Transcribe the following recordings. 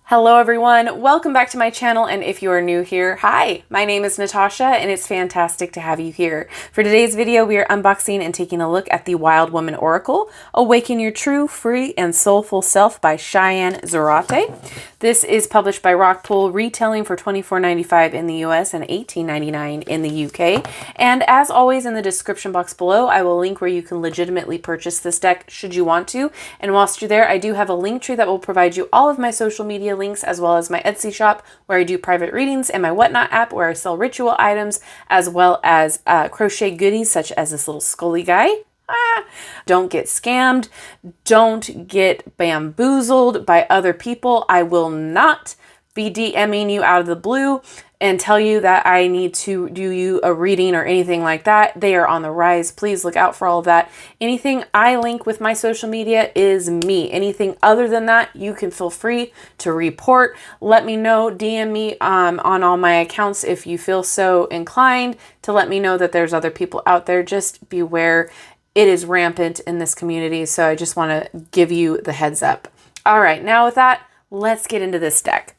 Hello everyone, welcome back to my channel, and if you are new here, hi, my name is Natasha and it's fantastic to have you here. For today's video, we are unboxing and taking a look at the Wild Woman Oracle, Awaken Your True, Free, and Soulful Self by Cheyenne Zarate. This is published by Rockpool, retailing for $24.95 in the US and $18.99 in the UK. And as always, in the description box below, I will link where you can legitimately purchase this deck should you want to. And whilst you're there, I do have a link tree that will provide you all of my social media links, as well as my Etsy shop where I do private readings, and my Whatnot app where I sell ritual items, as well as crochet goodies such as this little Scully guy. Don't get scammed. Don't get bamboozled by other people. I will not be DMing you out of the blue and tell you that I need to do you a reading or anything like that. They are on the rise. Please look out for all of that. Anything I link with my social media is me. Anything other than that, you can feel free to report. Let me know, DM me on all my accounts if you feel so inclined to let me know that there's other people out there. Just beware. It is rampant in this community, so I just want to give you the heads up. All right, now with that, let's get into this deck.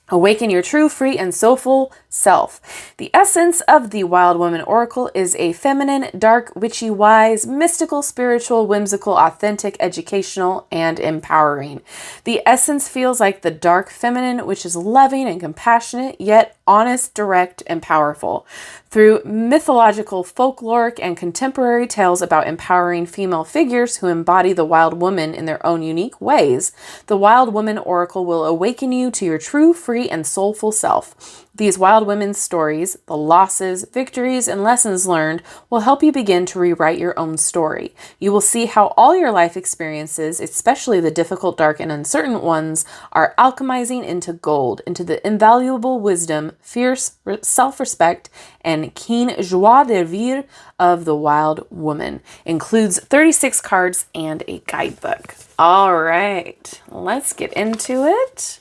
Awaken your true, free, and soulful self. The essence of the Wild Woman Oracle is a feminine, dark, witchy, wise, mystical, spiritual, whimsical, authentic, educational, and empowering. The essence feels like the dark feminine, which is loving and compassionate, yet honest, direct, and powerful. Through mythological, folkloric, and contemporary tales about empowering female figures who embody the wild woman in their own unique ways, the Wild Woman Oracle will awaken you to your true, free, and soulful self. These wild women's stories, the losses, victories, and lessons learned will help you begin to rewrite your own story. You will see how all your life experiences, especially the difficult, dark, and uncertain ones, are alchemizing into gold, into the invaluable wisdom, fierce self-respect, and keen joie de vivre of the wild woman. Includes 36 cards and a guidebook. All right, let's get into it.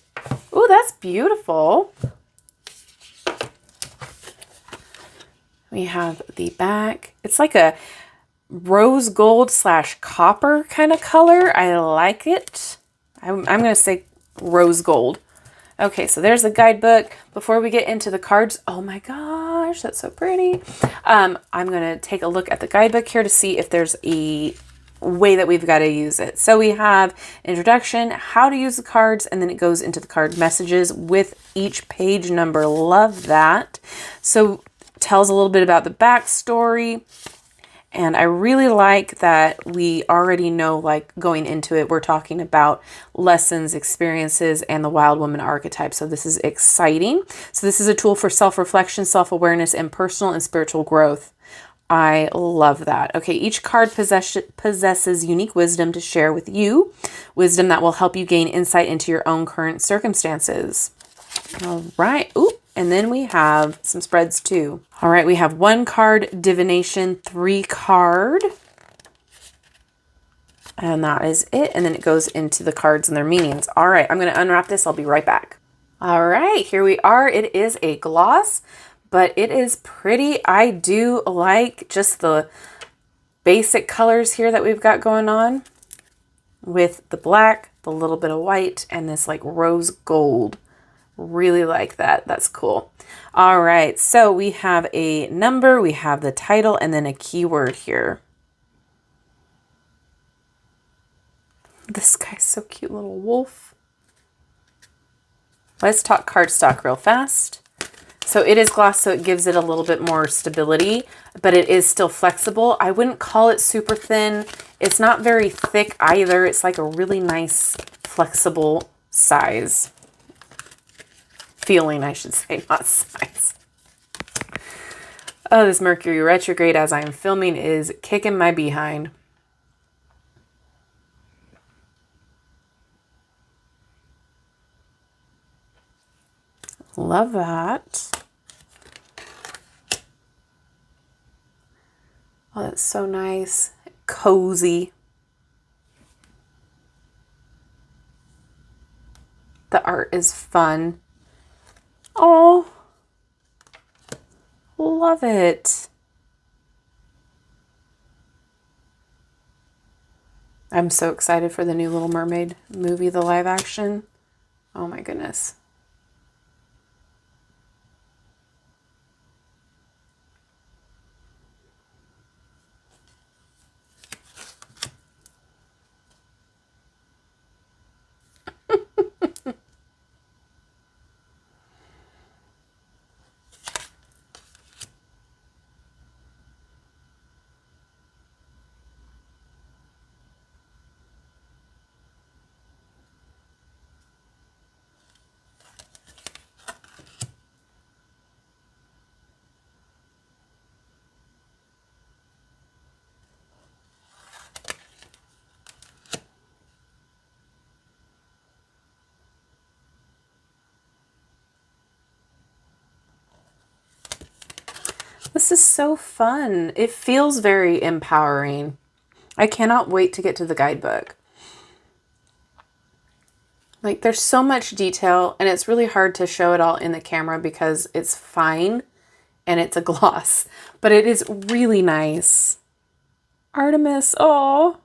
Ooh, that's beautiful. We have the back. It's like a rose gold / copper kind of color. I like it. I'm going to say rose gold. Okay, so there's the guidebook. Before we get into the cards, oh my gosh, that's so pretty. I'm going to take a look at the guidebook here to see if there's a way that we've got to use it. So we have introduction, how to use the cards, and then it goes into the card messages with each page number. Love that. So tells a little bit about the backstory. And I really like that we already know, like going into it, we're talking about lessons, experiences, and the wild woman archetype. So this is exciting. So this is a tool for self-reflection, self-awareness, and personal and spiritual growth. I love that. Okay, each card possesses unique wisdom to share with you, wisdom that will help you gain insight into your own current circumstances. All right. Ooh. And then we have some spreads too. All right, we have 1 card divination, 3 card. And that is it. And then it goes into the cards and their meanings. All right, I'm going to unwrap this. I'll be right back. All right, here we are. It is a gloss, but it is pretty. I do like just the basic colors here that we've got going on with the black, the little bit of white, and this like rose gold. Really like that. That's cool. All right. So we have a number, we have the title, and then a keyword here. This guy's so cute, little wolf. Let's talk cardstock real fast. So it is gloss, so it gives it a little bit more stability, but it is still flexible. I wouldn't call it super thin. It's not very thick either. It's like a really nice, flexible size. Feeling, I should say, not size. Oh, this Mercury retrograde as I'm filming is kicking my behind. Love that. Oh, that's so nice. Cozy. The art is fun. Oh, love it. I'm so excited for the new Little Mermaid movie, the live action. Oh my goodness. This is so fun. It feels very empowering. I cannot wait to get to the guidebook. Like, there's so much detail, and it's really hard to show it all in the camera because it's fine and it's a gloss, but it is really nice. Artemis, oh.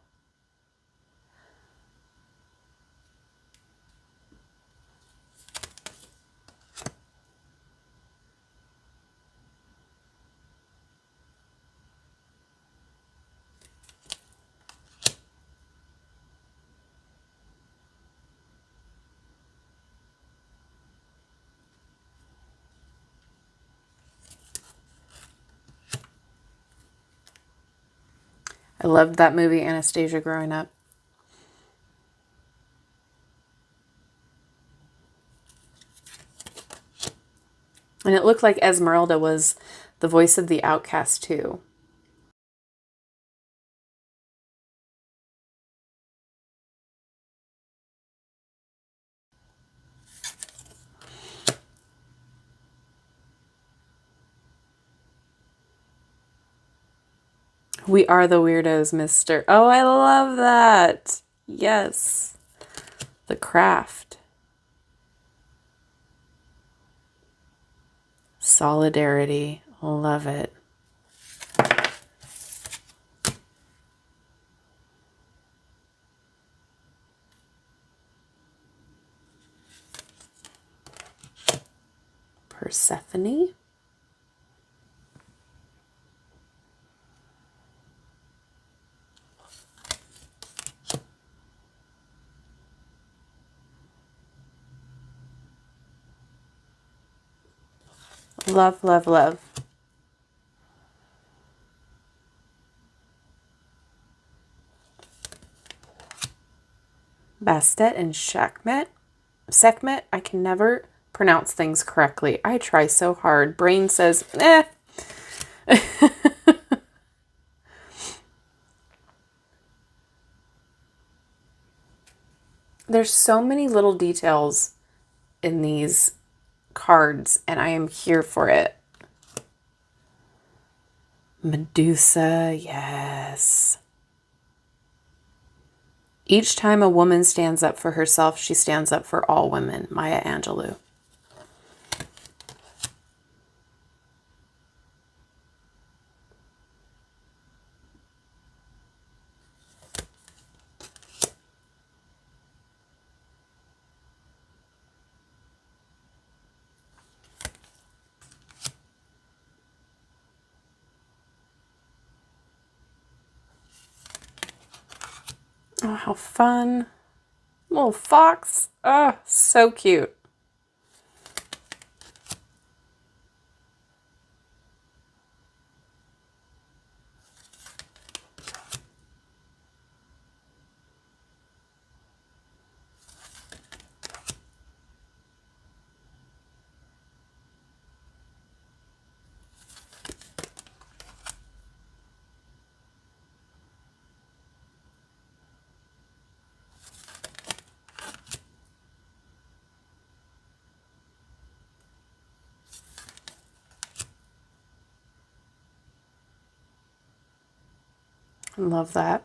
I loved that movie, Anastasia, growing up. And it looked like Esmeralda was the voice of the outcast, too. We are the weirdos, mister. Oh, I love that. Yes. The craft. Solidarity. Love it. Persephone. Love, love, love. Bastet and Sekhmet. Sekhmet, I can never pronounce things correctly. I try so hard. Brain says, eh. There's so many little details in these cards, and I am here for it. Medusa, yes. Each time a woman stands up for herself, she stands up for all women. Maya Angelou. Oh, how fun. Little fox. Oh, so cute. I love that.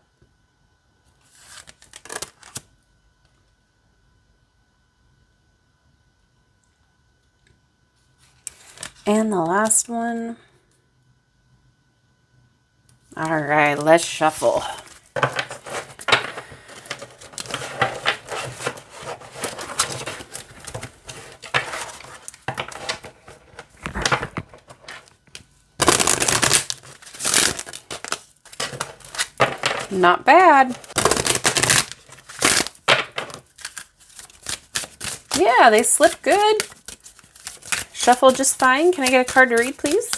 And the last one. All right, let's shuffle. Not bad. Yeah, they slip good. Shuffle just fine. Can I get a card to read, please?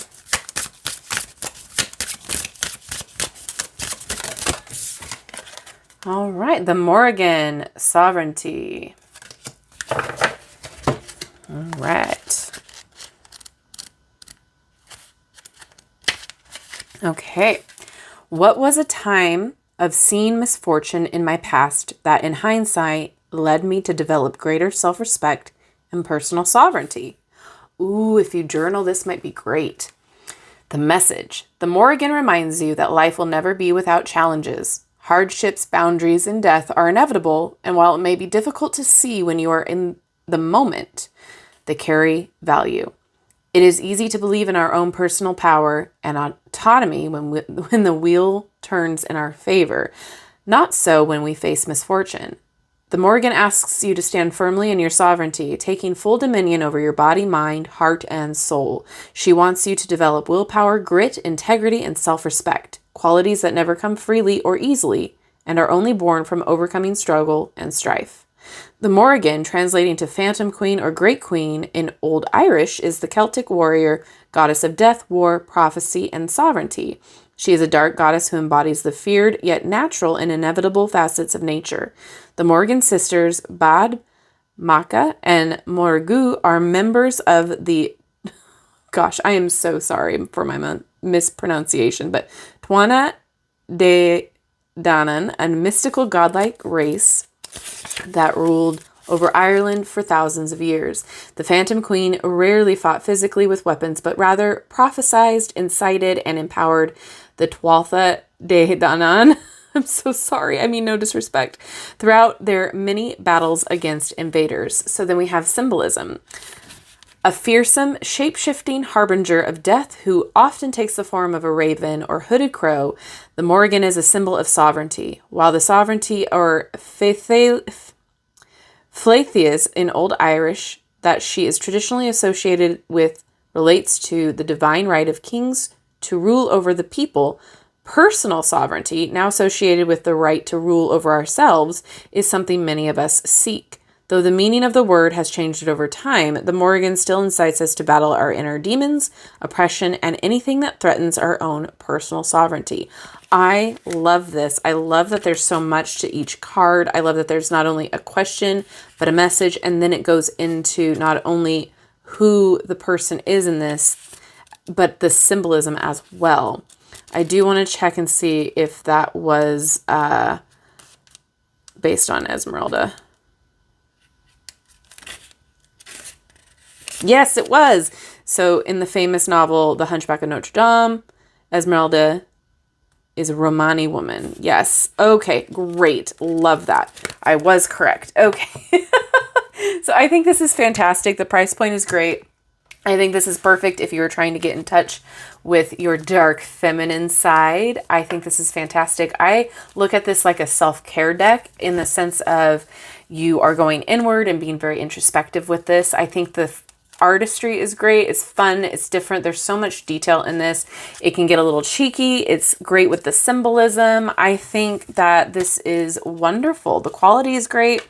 All right, the Morrigan, Sovereignty. All right. Okay. What was a time of seeing misfortune in my past that in hindsight led me to develop greater self-respect and personal sovereignty? Ooh, if you journal, this might be great. The message. The Morrigan reminds you that life will never be without challenges. Hardships, boundaries, and death are inevitable, and while it may be difficult to see when you are in the moment, they carry value. It is easy to believe in our own personal power and autonomy when the wheel turns in our favor. Not so when we face misfortune. The Morrigan asks you to stand firmly in your sovereignty, taking full dominion over your body, mind, heart, and soul. She wants you to develop willpower, grit, integrity, and self-respect, qualities that never come freely or easily and are only born from overcoming struggle and strife. The Morrigan, translating to Phantom Queen or Great Queen in Old Irish, is the Celtic warrior, goddess of death, war, prophecy, and sovereignty. She is a dark goddess who embodies the feared yet natural and inevitable facets of nature. The Morrigan sisters, Bad, Maka, and Morgu, are members of the, gosh, I am so sorry for my mispronunciation, but Tuana de Danann, a mystical godlike race that ruled over Ireland for thousands of years. The Phantom Queen rarely fought physically with weapons, but rather prophesied, incited, and empowered the Tuatha de Danann. I'm so sorry. I mean, no disrespect. Throughout their many battles against invaders. So then we have symbolism. A fearsome, shape-shifting harbinger of death who often takes the form of a raven or hooded crow, the Morrigan is a symbol of sovereignty. While the sovereignty or Flaithias in Old Irish that she is traditionally associated with relates to the divine right of kings to rule over the people, personal sovereignty, now associated with the right to rule over ourselves, is something many of us seek. Though the meaning of the word has changed over time, the Morrigan still incites us to battle our inner demons, oppression, and anything that threatens our own personal sovereignty. I love this. I love that there's so much to each card. I love that there's not only a question, but a message, and then it goes into not only who the person is in this, but the symbolism as well. I do want to check and see if that was based on Esmeralda. Yes, it was. So in the famous novel, The Hunchback of Notre Dame, Esmeralda is a Romani woman. Yes. Okay, great. Love that. I was correct. Okay. So I think this is fantastic. The price point is great. I think this is perfect if you were trying to get in touch with your dark feminine side. I think this is fantastic. I look at this like a self-care deck in the sense of you are going inward and being very introspective with this. I think the artistry is great. It's fun. It's different. There's so much detail in this. It can get a little cheeky. It's great with the symbolism. I think that this is wonderful. The quality is great.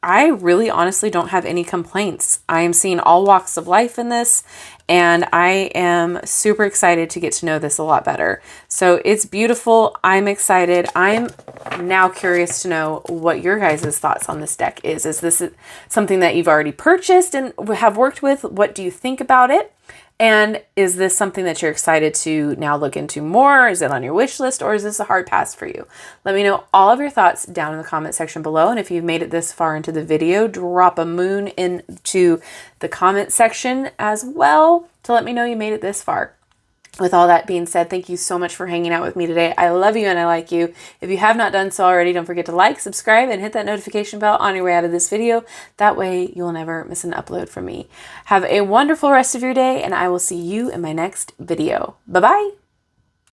I really honestly don't have any complaints. I am seeing all walks of life in this, and I am super excited to get to know this a lot better. So it's beautiful. I'm excited. I'm now curious to know what your guys' thoughts on this deck is. Is this something that you've already purchased and have worked with? What do you think about it? And is this something that you're excited to now look into more? Is it on your wish list, or is this a hard pass for you? Let me know all of your thoughts down in the comment section below. And if you've made it this far into the video, drop a moon into the comment section as well to let me know you made it this far. With all that being said, thank you so much for hanging out with me today. I love you and I like you. If you have not done so already, don't forget to like, subscribe, and hit that notification bell on your way out of this video. That way you'll never miss an upload from me. Have a wonderful rest of your day, and I will see you in my next video. Bye-bye.